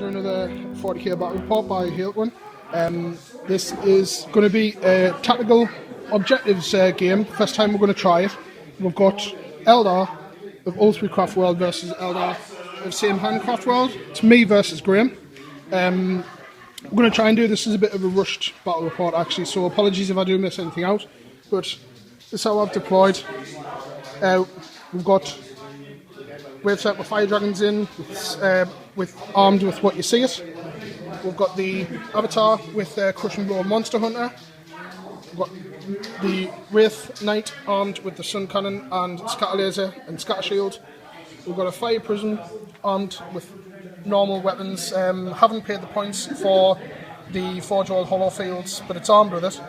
to another 40k battle report by Hailton. This is going to be a tactical objectives game. First time we're going to try it. We've got Eldar of All Three Craft World versus Eldar of Same Hand Craft World. It's me versus Graham. We're going to try and do this as a bit of a rushed battle report actually, so apologies if I do miss anything out. But this is how I've deployed. We've got wave set with fire dragons in, with armed with what you see it. We've got the avatar with Crush and Blow Monster Hunter. We've got the Wraith Knight armed with the Sun Cannon and Scatter Laser and Scatter Shield. We've got a Fire Prism armed with normal weapons. Haven't paid the points for the Forge World Hollow Fields, but it's armed with it.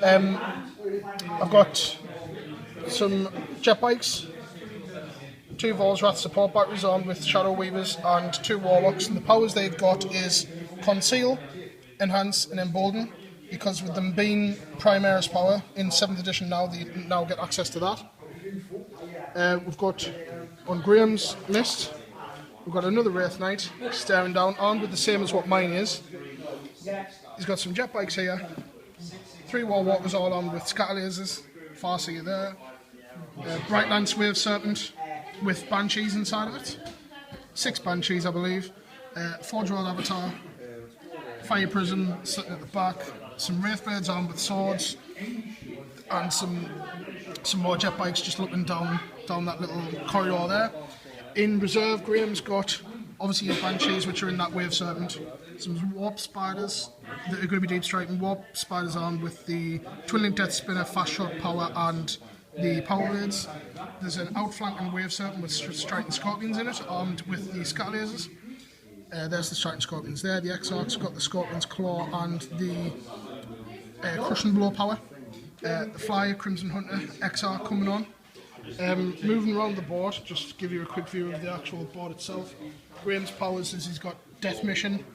I've got some jet bikes, 2 Volsrath support batteries armed with Shadow Weavers and 2 Warlocks, and the powers they've got is Conceal, Enhance and Embolden, because with them being Primaris power in 7th edition now, they now get access to that. We've got, on Graham's list, we've got another Wraith Knight staring down, armed with the same as what mine is. He's got some jet bikes here, 3 Warwalkers all armed with Scatter Lasers, Farseer there, Bright Lance Wave Serpent with Banshees inside of it, 6 Banshees I believe, Forge World Avatar, Fire Prism sitting at the back, some Wraithblades armed with swords, and some more jet bikes just looking down that little corridor there. In reserve, Graham's got obviously his Banshees, which are in that Wave Serpent, some Warp Spiders that are going to be deep striking, Warp Spiders armed with the Twin Link Death Spinner, Fast Shot Power and the Power Blades. There's an outflanking Wave Serpent with Striking Scorpions in it, armed with the Scatter Lasers. There's the Striking Scorpions there. The Exarch's got the Scorpion's Claw and the Crush and Blow power. The Flyer, Crimson Hunter, Exarch coming on. Moving around the board, just to give you a quick view of the actual board itself. Graham's powers is he's got Death Mission,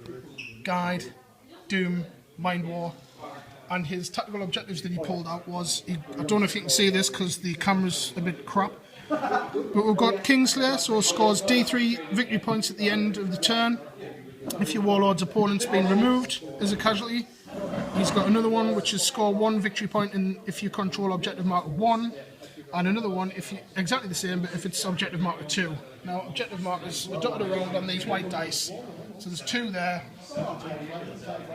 Guide, Doom, Mind War, and his tactical objectives that he pulled out was, I don't know if you can see this because the camera's a bit crap, but we've got Kingslayer, so scores D3 victory points at the end of the turn if your Warlord's opponent's been removed as a casualty. He's got another one which is score 1 victory point if you control objective marker 1, and another one if you exactly the same but if it's objective marker 2. Now objective markers are dotted around on these white dice, so there's 2 there,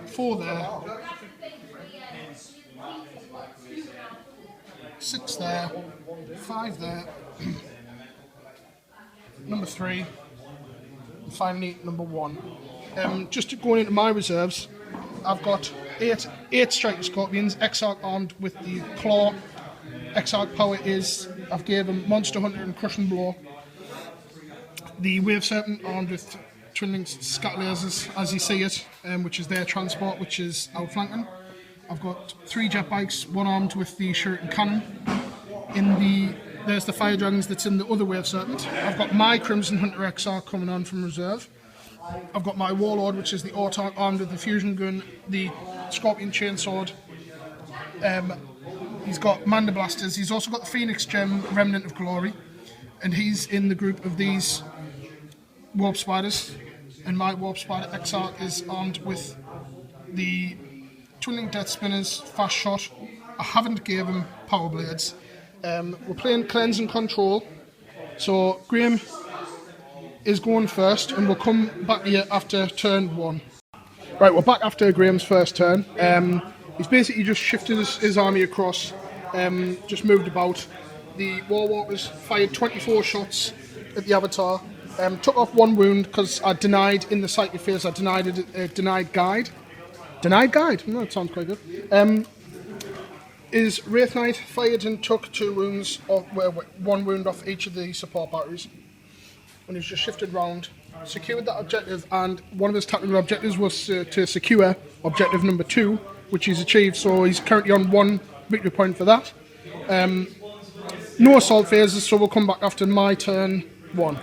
4 there, 6 there, 5 there, number 3, and finally number 1. Just going into my reserves, I've got 8 Striking Scorpions, Exarch armed with the Claw. Exarch power is, I've gave him Monster Hunter and Crush and Blow. The Wave Serpent armed with Twin Link Scatter Lasers, as you see it, which is their transport, which is outflanking. I've got 3 jet bikes, 1 armed with the Shuriken Cannon. There's the Fire Dragons that's in the other Wave Serpent. I've got my Crimson Hunter Exarch coming on from reserve. I've got my Warlord, which is the Autarch armed with the Fusion Gun, the Scorpion Chainsword. He's got Manda Blasters. He's also got the Phoenix Gem, Remnant of Glory, and he's in the group of these Warp Spiders. And my Warp Spider Exarch is armed with the Twin Link Death Spinners, Fast Shot. I haven't gave him Power Blades. We're playing Cleanse and Control, so Graham is going first, and we'll come back here after turn 1. Right, we're back after Graham's first turn. He's basically just shifted his army across, just moved about. The Warwalkers fired 24 shots at the Avatar, took off 1 wound because I denied in the psychic phase. I denied guide. Denied guide? No, that sounds quite good. His Wraith Knight fired and took 2 wounds, 1 wound off each of the support batteries. And he's just shifted round, secured that objective, and one of his tactical objectives was to secure objective number 2, which he's achieved, so he's currently on 1 victory point for that. No assault phases, so we'll come back after my turn 1.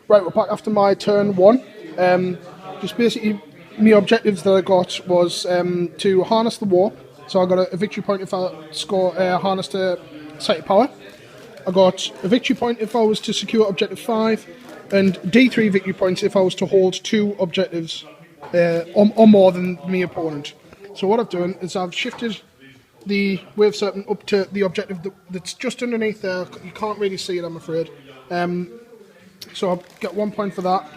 Right, we're back after my turn 1. Just basically, my objectives that I got was to harness the warp, so I got a victory point if I harness the psychic power. I got a victory point if I was to secure objective 5, and D3 victory points if I was to hold 2 objectives or more than my opponent. So what I've done is I've shifted the wave serpent up to the objective that's just underneath there. You can't really see it, I'm afraid. So I'll get 1 point for that.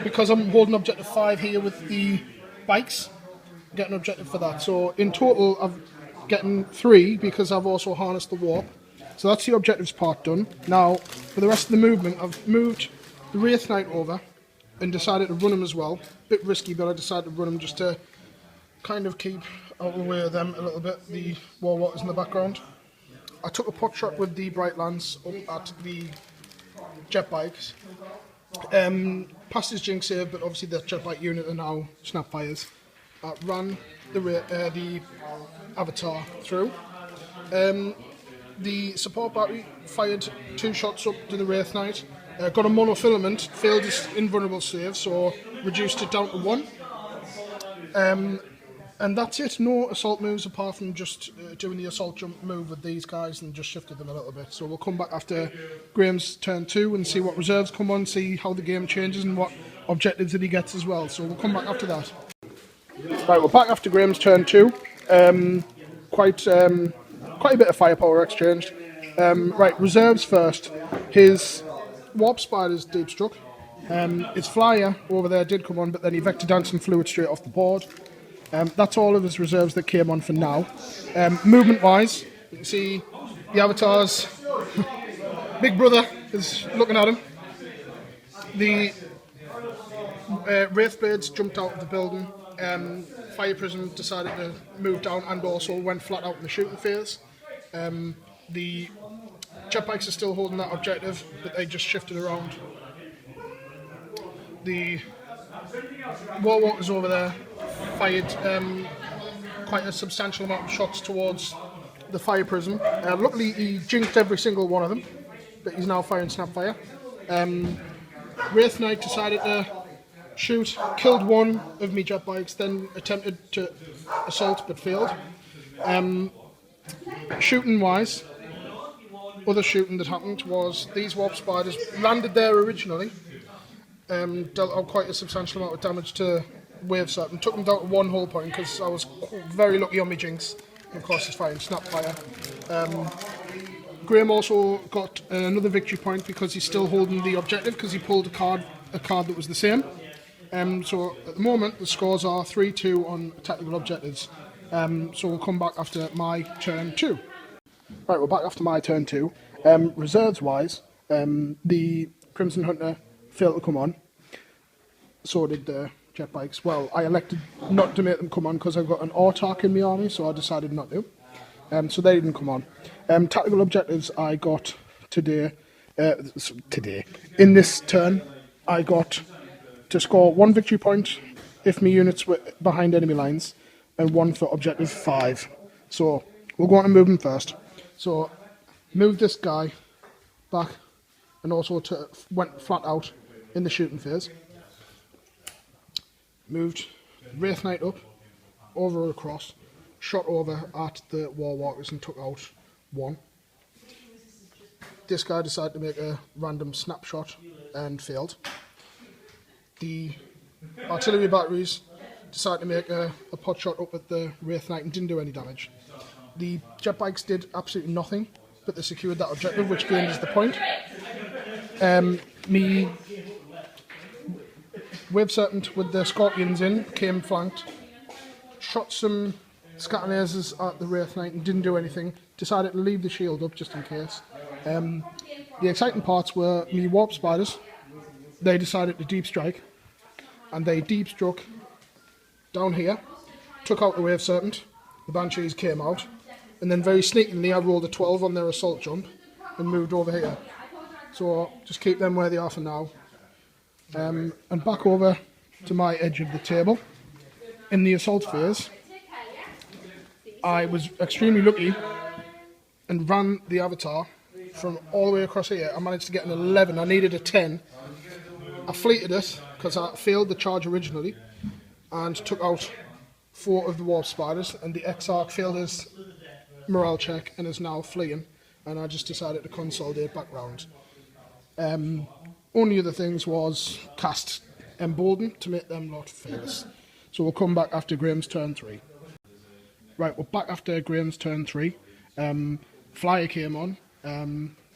Because I'm holding objective 5 here with the bikes, I get an objective for that. So in total, I'm getting 3 because I've also harnessed the warp. So that's the objectives part done. Now, for the rest of the movement, I've moved the Wraith Knight over and decided to run him as well. Bit risky, but I decided to run him just to kind of keep out of the way of them a little bit, the war walkers in the background. I took a pot shot with the Bright Lance up at the jet bikes. Passed his jinx save, but obviously the jet bike unit are now snapfires. Ran the avatar through. The support battery fired 2 shots up to the Wraith Knight. Got a monofilament, failed his invulnerable save, so reduced it down to 1. And that's it. No assault moves apart from just doing the assault jump move with these guys and just shifted them a little bit. So we'll come back after Graham's turn 2 and see what reserves come on, see how the game changes and what objectives that he gets as well. So we'll come back after that. Right, we're back after Graham's turn 2. Quite a bit of firepower exchanged. Right, reserves first. His warp spider's deep struck. His flyer over there did come on, but then he vector danced and flew it straight off the board. That's all of his reserves that came on for now. Movement wise, you can see the avatars. Big brother is looking at him. The Wraith Blades jumped out of the building. Fire Prism decided to move down and also went flat out in the shooting phase. The jet bikes are still holding that objective, but they just shifted around. The war walkers over there fired quite a substantial amount of shots towards the Fire Prism. Luckily he jinked every single one of them, but he's now firing Snapfire. Wraith Knight decided to shoot, killed one of me jet bikes, then attempted to assault but failed. Shooting wise, other shooting that happened was these warp spiders landed there originally, dealt out quite a substantial amount of damage to Wave Serpent, took them down to 1 hull point because I was very lucky on my jinx, and of course it's firing Snapfire. Graham also got another victory point because he's still holding the objective because he pulled a card that was the same. So at the moment the scores are 3-2 on tactical objectives. So we'll come back after my turn 2. Right, we're back after my turn 2. Reserves wise, the Crimson Hunter failed to come on. So did the jet bikes. Well, I elected not to make them come on because I've got an Autark in my army, so I decided not to. So they didn't come on. Tactical objectives I got today. In this turn, I got to score 1 victory point if my units were behind enemy lines, and 1 for objective 5. So we'll go on and move them first. So move this guy back, and also went flat out in the shooting phase. Moved Wraith Knight up, over across, shot over at the War Walkers and took out 1. This guy decided to make a random snapshot and failed. The artillery batteries decided to make a pot shot up at the Wraith Knight and didn't do any damage. The jet bikes did absolutely nothing, but they secured that objective, which gained us the point. Me Wave Serpent with the Scorpions in came flanked, shot some scatter lasers at the Wraith Knight and didn't do anything. Decided to leave the shield up just in case. The exciting parts were me Warp Spiders. They decided to deep strike, and they deep struck down here, took out the Wave Serpent. The Banshees came out, and then very sneakily I rolled a 12 on their assault jump and moved over here. So just keep them where they are for now. And back over to my edge of the table. In the assault phase, I was extremely lucky and ran the Avatar from all the way across here. I managed to get an 11. I needed a 10. I fleeted it because I failed the charge originally and took out 4 of the Warp Spiders, and the Exarch failed his morale check and is now fleeing, and I just decided to consolidate back round. Only other things was cast emboldened to make them lot fearless. So we'll come back after Graham's turn 3. Right, we're back after Graham's turn 3. Flyer came on.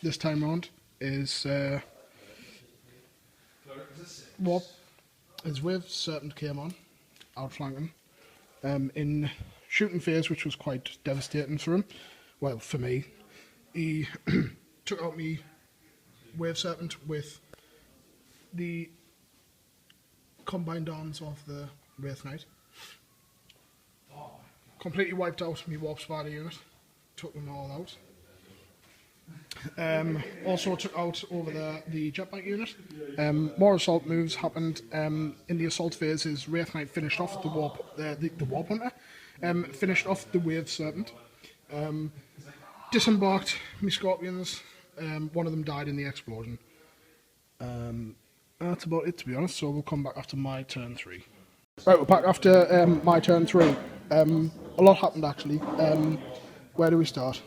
This time round is what his wave serpent came on, outflanking in shooting phase, which was quite devastating for him. Well, for me, he took out me wave serpent with the combined arms of the Wraith Knight. Completely wiped out me warp spider unit, took them all out. Also took out over the jetbike unit. More assault moves happened in the assault phase. His Wraith Knight finished off the warp hunter, finished off the wave serpent, disembarked me scorpions. One of them died in the explosion. That's about it, to be honest. So we'll come back after my turn 3. Right, we're back after my turn 3. A lot happened actually. Where do we start?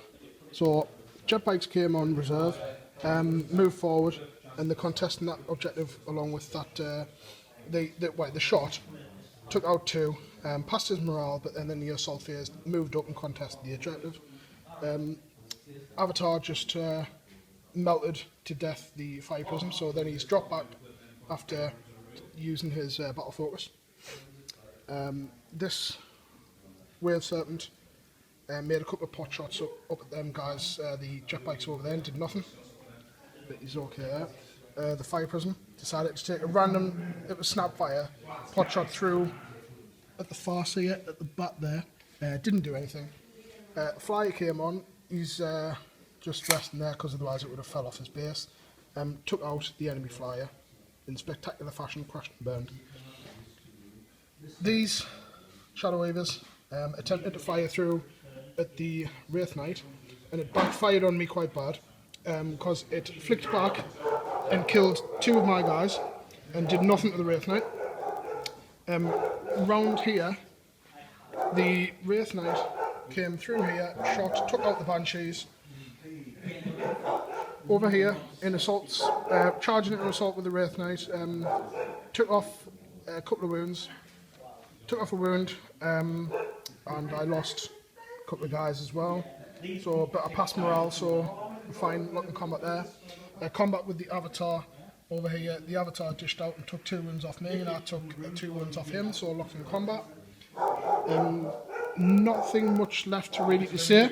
So jetbikes came on reserve, moved forward, and the contesting that objective along with that the shot took out 2, passed his morale, but then in the assault phase moved up and contested the objective. Avatar just melted to death the fire prism, so then he's dropped back after using his battle focus. This wave serpent made a couple of pot shots up at them guys, the jet bikes over there, and did nothing, but he's okay there. The fire prism decided to take a random, it was snap fire, pot shot through at the far seat at the back there, didn't do anything. Flyer came on, he's just resting there because otherwise it would have fell off his base. Took out the enemy flyer in spectacular fashion, crashed and burned. These Shadow Weavers attempted to fire through at the Wraith Knight, and it backfired on me quite bad because it flicked back and killed 2 of my guys and did nothing to the Wraith Knight. Round here, the Wraith Knight came through here, shot, took out the Banshees. Over here, in assaults, charging into assault with the Wraith Knight, took off a couple of wounds, took off a wound, and I lost a couple of guys as well. So, but I passed morale, so fine looking combat there. Combat with the Avatar over here, the Avatar dished out and took 2 wounds off me, and I took 2 wounds off him, so locked in combat. Nothing much left to really to say.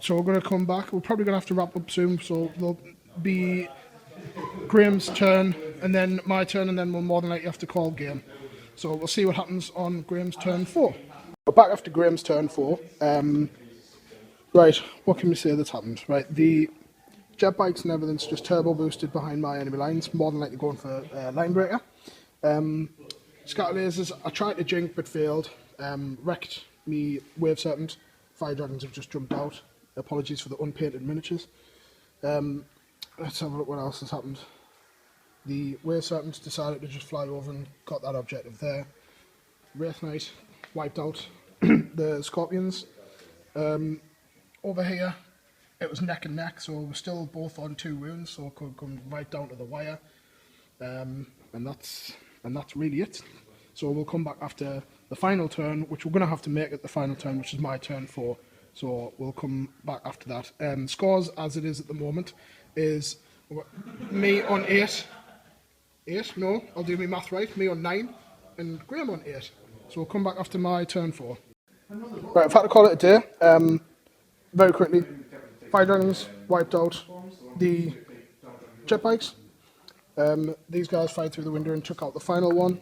So we're going to come back. We're probably going to have to wrap up soon, so there'll be Graham's turn, and then my turn, and then we'll more than likely have to call game. So we'll see what happens on Graham's turn 4. We're back after Graham's turn 4. Right, what can we say that's happened? Right, the jet bikes and everything's just turbo boosted behind my enemy lines, more than likely going for line breaker. Scatter lasers, I tried to jink but failed. Wrecked me wave serpent. Fire dragons have just jumped out. Apologies for the unpainted miniatures. Let's have a look what else has happened. The wave serpents decided to just fly over and got that objective there. Wraith Knight wiped out the scorpions. Over here, it was neck and neck, so we're still both on 2 wounds, so it could come right down to the wire. And that's really it. So we'll come back after the final turn, which we're going to have to make at the final turn, which is my turn 4. So we'll come back after that. Scores as it is at the moment is me on 8. 8? No, I'll do my math right. Me on 9 and Graham on 8. So we'll come back after my turn 4. Right, I've had to call it a day. Very quickly, Fire Dragons wiped out the jet bikes. These guys fired through the window and took out the final one.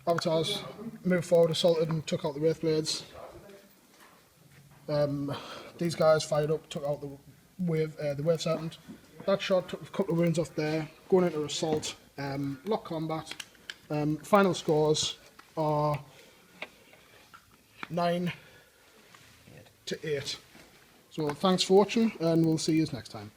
Avatars moved forward, assaulted and took out the Wraith Blades. These guys fired up, took out the wave serpent. That shot took a couple of wounds off there. Going into assault, lock combat. Final scores are 9 to 8. So thanks for watching, and we'll see you next time.